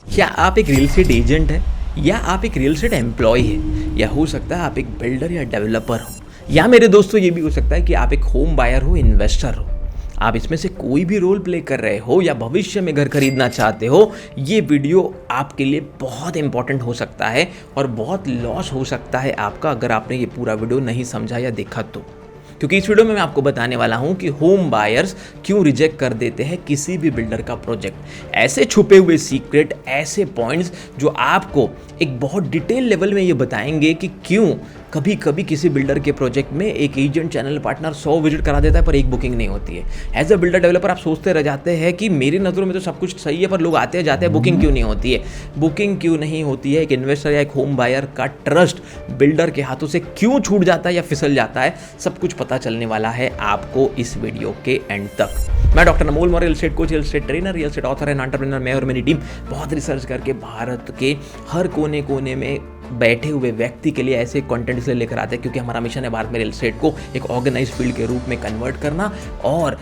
क्या आप एक रियल एस्टेट एजेंट हैं या आप एक रियल एस्टेट एम्प्लॉय हैं या हो सकता है आप एक बिल्डर या डेवलपर हो या मेरे दोस्तों ये भी हो सकता है कि आप एक होम बायर हो, इन्वेस्टर हो। आप इसमें से कोई भी रोल प्ले कर रहे हो या भविष्य में घर खरीदना चाहते हो, ये वीडियो आपके लिए बहुत इंपॉर्टेंट हो सकता है और बहुत लॉस हो सकता है आपका अगर आपने ये पूरा वीडियो नहीं समझा या देखा तो। क्योंकि इस वीडियो में मैं आपको बताने वाला हूं कि होम बायर्स क्यों रिजेक्ट कर देते हैं किसी भी बिल्डर का प्रोजेक्ट। ऐसे छुपे हुए सीक्रेट, ऐसे पॉइंट्स जो आपको एक बहुत डिटेल लेवल में ये बताएंगे कि क्यों कभी कभी किसी बिल्डर के प्रोजेक्ट में एक एजेंट चैनल पार्टनर 100 विजिट करा देता है पर एक बुकिंग नहीं होती है। एज अ बिल्डर डेवलपर आप सोचते रह जाते हैं कि मेरी नज़रों में तो सब कुछ सही है पर लोग आते हैं जाते हैं, बुकिंग क्यों नहीं होती है। बुकिंग क्यों नहीं होती है, एक इन्वेस्टर या एक होम बायर का ट्रस्ट बिल्डर के हाथों से क्यों छूट जाता है या फिसल जाता है, सब कुछ पता चलने वाला है आपको इस वीडियो के एंड तक। मैं doctor Anmol Maurya, real estate coach, real estate trainer, real estate author and entrepreneur. मैं और मेरी टीम बहुत रिसर्च करके भारत के हर कोने कोने में बैठे हुए व्यक्ति के लिए ऐसे कंटेंट इसलिए लेकर आते हैं क्योंकि हमारा मिशन है भारत में रियल एस्टेट को एक ऑर्गेनाइज फील्ड के रूप में कन्वर्ट करना और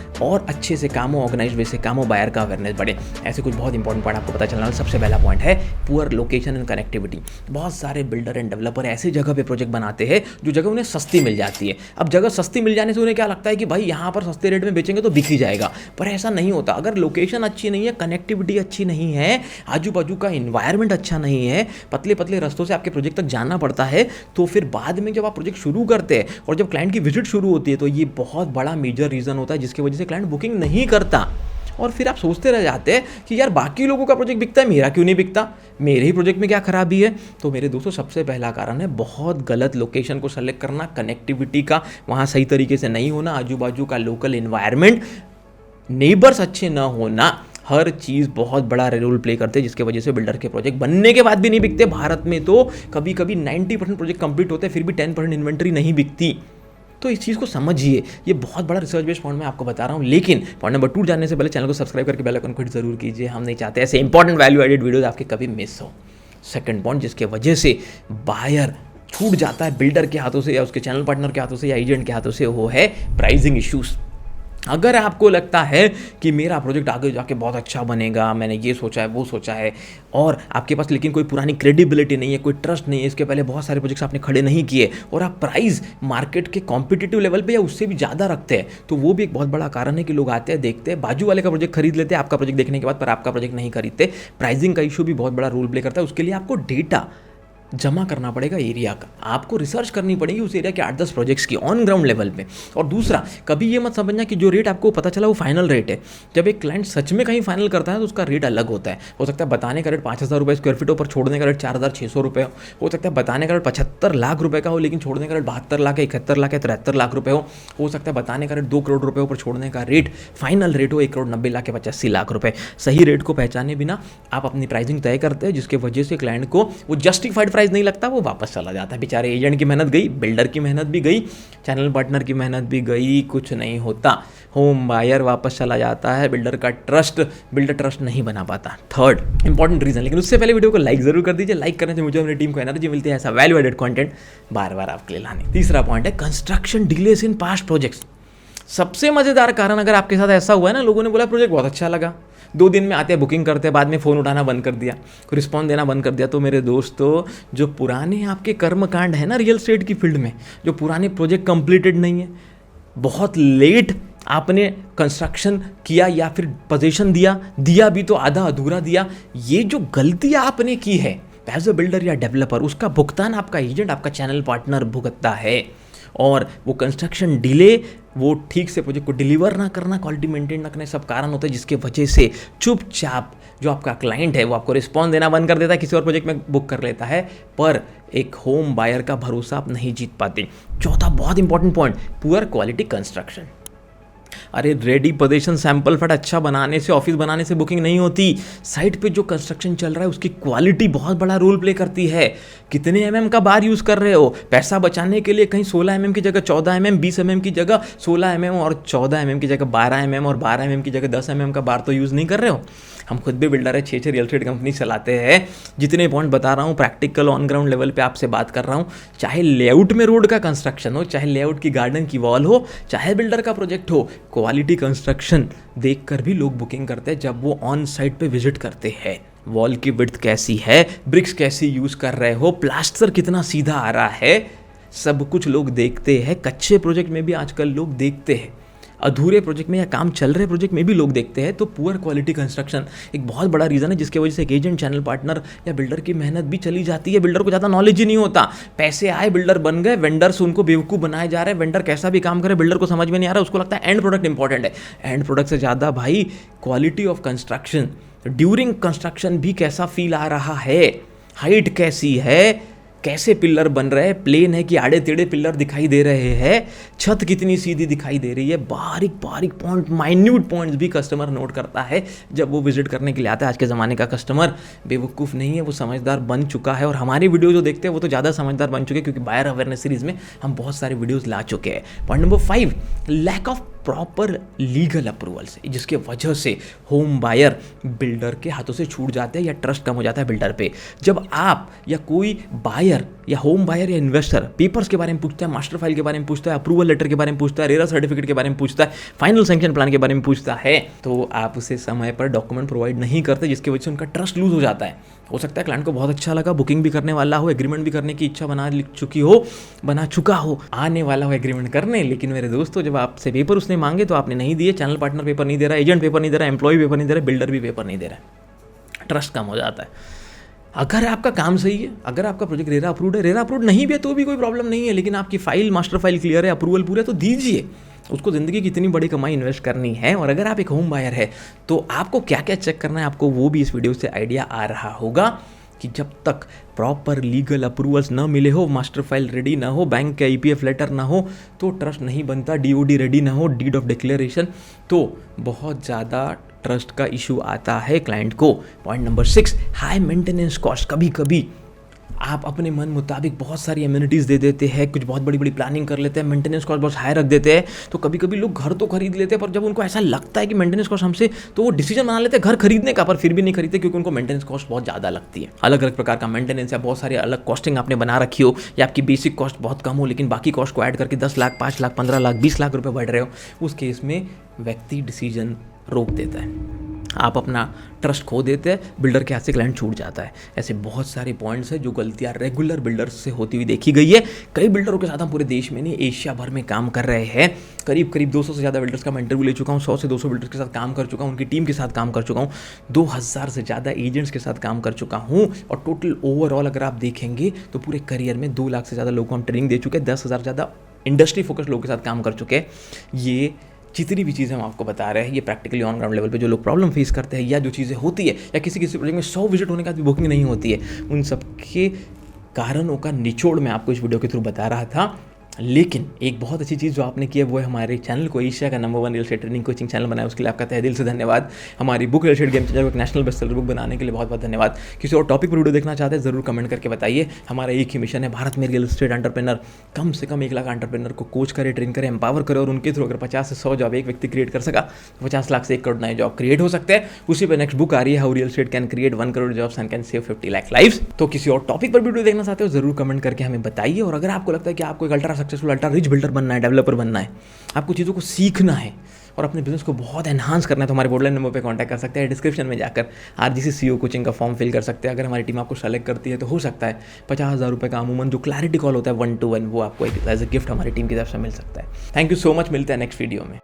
अच्छे से कामों, ऑर्गेनाइज वे से कामों, बायर का अवेयरनेस बढ़े। ऐसे कुछ बहुत इंपॉर्टेंट पॉइंट आपको पता चलना है। सबसे पहला पॉइंट है पुअर लोकेशन एंड कनेक्टिविटी। बहुत सारे बिल्डर एंड डेवलपर ऐसी जगह पे प्रोजेक्ट बनाते हैं जो जगह उन्हें सस्ती मिल जाती है। अब जगह सस्ती मिल जाने से उन्हें क्या लगता है कि भाई यहाँ पर सस्ते रेट में बेचेंगे तो बिक ही जाएगा, पर ऐसा नहीं होता। अगर लोकेशन अच्छी नहीं है, कनेक्टिविटी अच्छी नहीं है, आजू बाजू का इन्वायरमेंट अच्छा नहीं है, पतले पतले रास्तों से आपके प्रोजेक्ट तक जाना पड़ता है, तो फिर बाद में जब आप प्रोजेक्ट शुरू करते हैं और जब क्लाइंट की विजिट शुरू होती है तो ये बहुत बड़ा मेजर रीजन होता है जिसकी वजह से क्लाइंट बुकिंग नहीं करता। और फिर आप सोचते रह जाते हैं कि यार बाकी लोगों का प्रोजेक्ट बिकता है, मेरा क्यों नहीं बिकता, मेरे ही प्रोजेक्ट में क्या खराबी है। तो मेरे दोस्तों सबसे पहला कारण है बहुत गलत लोकेशन को सेलेक्ट करना, कनेक्टिविटी का वहाँ सही तरीके से नहीं होना, आजू बाजू का लोकल इन्वायरमेंट, नेबर्स अच्छे ना होना, हर चीज़ बहुत बड़ा रोल प्ले करते हैं जिसकी वजह से बिल्डर के प्रोजेक्ट बनने के बाद भी नहीं बिकते। भारत में तो कभी कभी 90% प्रोजेक्ट कंप्लीट होते हैं फिर भी 10% इन्वेंट्री नहीं बिकती। तो इस चीज़ को समझिए, ये बहुत बड़ा रिसर्च बेस्ड पॉइंट मैं आपको बता रहा हूँ। लेकिन पॉइंट नंबर 2 जानने से पहले चैनल को सब्सक्राइब करके बेल आइकन को हिट जरूर कीजिए। हम नहीं चाहते ऐसे इंपॉर्टेंट वैल्यू एडेड वीडियोज आपके कभी मिस हो। सेकंड पॉइंट जिसके वजह से बायर छूट जाता है बिल्डर के हाथों से या उसके चैनल पार्टनर के हाथों से या एजेंट के हाथों से, वो है प्राइसिंग इश्यूज। अगर आपको लगता है कि मेरा प्रोजेक्ट आगे जाके बहुत अच्छा बनेगा, मैंने ये सोचा है वो सोचा है, और आपके पास लेकिन कोई पुरानी क्रेडिबिलिटी नहीं है, कोई ट्रस्ट नहीं है, इसके पहले बहुत सारे प्रोजेक्ट्स आपने खड़े नहीं किए और आप प्राइस मार्केट के कॉम्पिटिटिव लेवल पे या उससे भी ज़्यादा रखते हैं, तो वो भी एक बहुत बड़ा कारण है कि लोग आते हैं, देखते हैं, बाजू वाले का प्रोजेक्ट खरीद लेते हैं आपका प्रोजेक्ट देखने के बाद, पर आपका प्रोजेक्ट नहीं खरीदते। प्राइसिंग का इशू भी बहुत बड़ा रोल प्ले करता है। उसके लिए आपको डेटा जमा करना पड़ेगा एरिया का, आपको रिसर्च करनी पड़ेगी उस एरिया के 8-10 प्रोजेक्ट्स की ऑन ग्राउंड लेवल पे। और दूसरा, कभी ये मत समझना कि जो रेट आपको पता चला वो फाइनल रेट है। जब एक क्लाइंट सच में कहीं फाइनल करता है तो उसका रेट अलग होता है। हो सकता है बताने का रेट 5,000 रुपये स्क्वायर फीट हो पर छोड़ने का रेट 4,600 रुपये हो सकता है बताने का रेट 75 लाख रुपये का हो लेकिन छोड़ने का रेट 72 लाख, 71 लाख या 73 लाख रुपये हो सकता है बताने का रेट 2 करोड़ रुपये हो पर छोड़ने का रेट फाइनल रेट हो 1 करोड़ 90 लाख या 85 लाख रुपये। सही रेट को पहचाने बिना आप अपनी प्राइसिंग तय करते हैं जिसकी वजह से क्लाइंट को वो जस्टिफाइड प्राइस नहीं लगता, वो वापस चला जाता है। बेचारे एजेंट की मेहनत गई, बिल्डर की मेहनत भी गई, चैनल पार्टनर की मेहनत भी गई, कुछ नहीं होता। होम बायर वापस चला जाता है, बिल्डर ट्रस्ट नहीं बना पाता। थर्ड इंपॉर्टेंट रीजन, लेकिन उससे पहले वीडियो को लाइक जरूर कर दीजिए। लाइक करने से मुझे अपनी टीम को एनर्जी मिलती है ऐसा वैल्यू एडेड कंटेंट बार बार आपके लिए लाने। तीसरा पॉइंट है construction delays in past projects. सबसे मजेदार कारण, अगर आपके साथ ऐसा हुआ है ना, लोगों ने बोला प्रोजेक्ट बहुत अच्छा लगा, 2 दिन में आते हैं, बुकिंग करते हैं, बाद में फ़ोन उठाना बंद कर दिया, रिस्पॉन्स देना बंद कर दिया, तो मेरे दोस्तों जो पुराने आपके कर्मकांड है ना रियल एस्टेट की फील्ड में, जो पुराने प्रोजेक्ट कंप्लीटेड नहीं है, बहुत लेट आपने कंस्ट्रक्शन किया या फिर पोजीशन दिया भी तो आधा अधूरा दिया, ये जो गलती आपने की है एज अ बिल्डर या डेवलपर, उसका भुगतान आपका एजेंट, आपका चैनल पार्टनर भुगतता है। और वो कंस्ट्रक्शन डिले, वो ठीक से प्रोजेक्ट को डिलीवर ना करना, क्वालिटी मेंटेन ना करना, सब कारण होता है जिसके वजह से चुपचाप जो आपका क्लाइंट है वो आपको रिस्पॉन्स देना बंद कर देता है, किसी और प्रोजेक्ट में बुक कर लेता है, पर एक होम बायर का भरोसा आप नहीं जीत पाते। चौथा बहुत important point, poor quality construction. अरे रेडी पोजीशन सैंपल फ्लैट अच्छा बनाने से, ऑफिस बनाने से बुकिंग नहीं होती। साइट पे जो कंस्ट्रक्शन चल रहा है उसकी क्वालिटी बहुत बड़ा रोल प्ले करती है। कितने एमएम का बार यूज़ कर रहे हो, पैसा बचाने के लिए कहीं 16 एमएम की जगह 14 एमएम, 20 एमएम की जगह 16 एमएम और 14 एमएम की जगह 12 एमएम और 12 एमएम की जगह 10 एमएम का बार तो यूज़ नहीं कर रहे हो। हम खुद भी बिल्डर है, 6 रियल एस्टेट कंपनी चलाते हैं। जितने पॉइंट बता रहा हूँ प्रैक्टिकल ऑन ग्राउंड लेवल पे आपसे बात कर रहा हूँ। चाहे लेआउट में रोड का कंस्ट्रक्शन हो, चाहे लेआउट की गार्डन की वॉल हो, चाहे बिल्डर का प्रोजेक्ट हो, क्वालिटी कंस्ट्रक्शन देखकर भी लोग बुकिंग करते हैं जब वो ऑन साइट पे विजिट करते हैं। वॉल की विड्थ कैसी है, ब्रिक्स कैसी यूज़ कर रहे हो, प्लास्टर कितना सीधा आ रहा है, सब कुछ लोग देखते हैं। कच्चे प्रोजेक्ट में भी आजकल लोग देखते हैं, अधूरे प्रोजेक्ट में या काम चल रहे प्रोजेक्ट में भी लोग देखते हैं। तो पुअर क्वालिटी कंस्ट्रक्शन एक बहुत बड़ा रीज़न है जिसकी वजह से एक एजेंट, चैनल पार्टनर या बिल्डर की मेहनत भी चली जाती है। बिल्डर को ज़्यादा नॉलेज ही नहीं होता, पैसे आए, बिल्डर बन गए, वेंडर्स उनको बेवकूफ़ बनाए जा रहे हैं। वेंडर कैसा भी काम करे, बिल्डर को समझ में नहीं आ रहा, उसको लगता है एंड प्रोडक्ट इंपॉर्टेंट है। एंड प्रोडक्ट से ज़्यादा भाई quality of construction, during construction भी कैसा फील आ रहा है, हाइट कैसी है, कैसे पिलर बन रहे हैं, प्लेन है कि आड़े टेढ़े पिलर दिखाई दे रहे हैं, छत कितनी सीधी दिखाई दे रही है, बारीक बारीक पॉइंट, माइन्यूट पॉइंट्स भी कस्टमर नोट करता है जब वो विजिट करने के लिए आता है। आज के ज़माने का कस्टमर बेवकूफ़ नहीं है, वो समझदार बन चुका है। और हमारी वीडियो जो देखते हैं वो तो ज़्यादा समझदार बन चुके हैं, क्योंकि बायर अवेयरनेस सीरीज़ में हम बहुत सारे वीडियोज़ ला चुके हैं। Point number 5, lack of proper legal approvals, जिसके वजह से होम बायर बिल्डर के हाथों से छूट जाते हैं या ट्रस्ट कम हो जाता है बिल्डर पे। जब आप या कोई बायर या होम बायर या इन्वेस्टर पेपर्स के बारे में पूछता है, मास्टर फाइल के बारे में पूछता है, अप्रूवल लेटर के बारे में पूछता है, रेरा सर्टिफिकेट के बारे में पूछता है, फाइनल सैंक्शन प्लान के बारे में पूछता है, तो आप उसे समय पर डॉक्यूमेंट प्रोवाइड नहीं करते, जिसकी वजह से उनका ट्रस्ट लूज हो जाता है। हो सकता है क्लाइंट को बहुत अच्छा लगा, बुकिंग भी करने वाला हो, एग्रीमेंट भी करने की इच्छा बना चुका हो, आने वाला हो एग्रीमेंट करने, लेकिन मेरे दोस्तों जब आपसे पेपर उसने मांगे तो आपने नहीं दिए। चैनल पार्टनर पेपर नहीं दे रहा, एजेंट पेपर नहीं दे रहा, एम्प्लॉय पेपर नहीं दे रहा, बिल्डर भी पेपर नहीं दे रहा है, ट्रस्ट कम हो जाता है। अगर आपका काम सही है, अगर आपका प्रोजेक्ट रेरा अप्रूव्ड है, रेरा अप्रूव्ड नहीं भी है तो भी कोई प्रॉब्लम नहीं है, लेकिन आपकी फाइल, मास्टर फाइल क्लियर है, अप्रूवल पूरा है, तो दीजिए। उसको ज़िंदगी की इतनी बड़ी कमाई इन्वेस्ट करनी है। और अगर आप एक होम बायर है तो आपको क्या क्या चेक करना है, आपको वो भी इस वीडियो से आइडिया आ रहा होगा कि जब तक प्रॉपर लीगल अप्रूवल्स ना मिले हो, मास्टर फाइल रेडी ना हो, बैंक का ईपीएफ लेटर ना हो, तो ट्रस्ट नहीं बनता। डीओडी रेडी ना हो, डीड ऑफ डिक्लेरेशन, तो बहुत ज़्यादा ट्रस्ट का इशू आता है क्लाइंट को। Point number 6, high maintenance cost. कभी कभी आप अपने मन मुताबिक बहुत सारी एम्यूनिटीज़ दे देते हैं, कुछ बहुत बड़ी बड़ी प्लानिंग कर लेते हैं, मेंटेनेंस कॉस्ट बहुत हाई रख देते हैं। तो कभी कभी लोग घर तो खरीद लेते हैं, पर जब उनको ऐसा लगता है कि मेंटेनेंस कॉस्ट हमसे, तो वो डिसीजन बना लेते हैं घर खरीदने का, पर फिर भी नहीं खरीदते क्योंकि उनको मेंटेनेंस कॉस्ट बहुत ज़्यादा लगती है। अलग अलग प्रकार का मेंटेनेंस या बहुत सारी अलग कॉस्टिंग आपने बना रखी हो, या आपकी बेसिक कॉस्ट बहुत कम हो लेकिन बाकी कॉस्ट को ऐड करके 10 लाख, 5 लाख, 15 लाख, 20 लाख रुपये बढ़ रहे हो, उस केस में व्यक्ति डिसीजन रोक देता है, आप अपना ट्रस्ट खो देते हैं, बिल्डर के हाथ से क्लाइंट छूट जाता है। ऐसे बहुत सारे पॉइंट्स हैं जो गलतियां रेगुलर बिल्डर्स से होती हुई देखी गई है। कई बिल्डरों के साथ हम पूरे देश में नहीं, एशिया भर में काम कर रहे हैं। करीब 200 से ज़्यादा बिल्डर्स का मैं इंटरव्यू ले चुका हूँ, 100 से 200 बिल्डर्स के साथ काम कर चुका हूँ, उनकी टीम के साथ काम कर चुका हूँ, 2000 से ज़्यादा एजेंट्स के साथ काम कर चुका हूँ। और टोटल ओवरऑल अगर आप देखेंगे तो पूरे करियर में 2 लाख से ज़्यादा लोगों को हम ट्रेनिंग दे चुके हैं, 10,000 से ज़्यादा इंडस्ट्री फोकस लोगों के साथ काम कर चुके हैं। ये जितनी भी चीज़ें हम आपको बता रहे हैं, ये प्रैक्टिकली ऑन ग्राउंड लेवल पे जो लोग प्रॉब्लम फेस करते हैं, या जो चीज़ें होती है, या किसी प्रोजेक्ट में 100 विजिट होने के बाद भी बुकिंग नहीं होती है, उन सब के कारणों का निचोड़ मैं आपको इस वीडियो के थ्रू बता रहा था। लेकिन एक बहुत अच्छी चीज़ जो आपने की है वो है हमारे चैनल को एशिया का number 1 real estate training coaching channel बनाया, उसके लिए आपका तहे दिल से धन्यवाद। हमारी book real estate game changer को एक नेशनल बेस्टसेलर बुक बनाने के लिए बहुत बहुत धन्यवाद। किसी और टॉपिक पर वीडियो देखना चाहते हैं ज़रूर कमेंट करके बताइए। हमारा एक ही मिशन है, भारत में रियल एस्टेट एंटरप्रेनर कम से कम 1 लाख एंटरप्रेनर को कोच करे, ट्रेन करे, एम्पावर करे, और उनके थ्रू अगर 50 से 100 जॉब एक व्यक्ति क्रिएट कर सका, 50 लाख से 1 करोड़ नए जॉब क्रिएट हो सकते हैं। उसी पर नेक्स्ट बुक आ रही है, how real estate can create 1 crore jobs and can save 50 lakh lives. तो किसी और टॉपिक पर वीडियो देखना चाहते हो ज़रूर कमेंट करके हमें बताइए। और अगर आपको लगता है कि आपको एक ultra successful, ultra rich builder बनना है, डेवलपर बनना है, आपको चीज़ों को सीखना है और अपने बिजनेस को बहुत एनहांस करना है, तो हमारे बोर्डलाइन नंबर पे कांटेक्ट कर सकते हैं। डिस्क्रिप्शन में जाकर आरजीसी सीईओ कोचिंग का फॉर्म फिल कर सकते हैं। अगर हमारी टीम आपको सेलेक्ट करती है तो हो सकता है 50,000 रुपये का अमूमन जो क्लैरिटी कॉल होता है 1-to-1, वो आपको एज ए गिफ्ट हमारी टीम की तरफ से मिल सकता है। थैंक यू सो मच, मिलते हैं नेक्स्ट वीडियो में।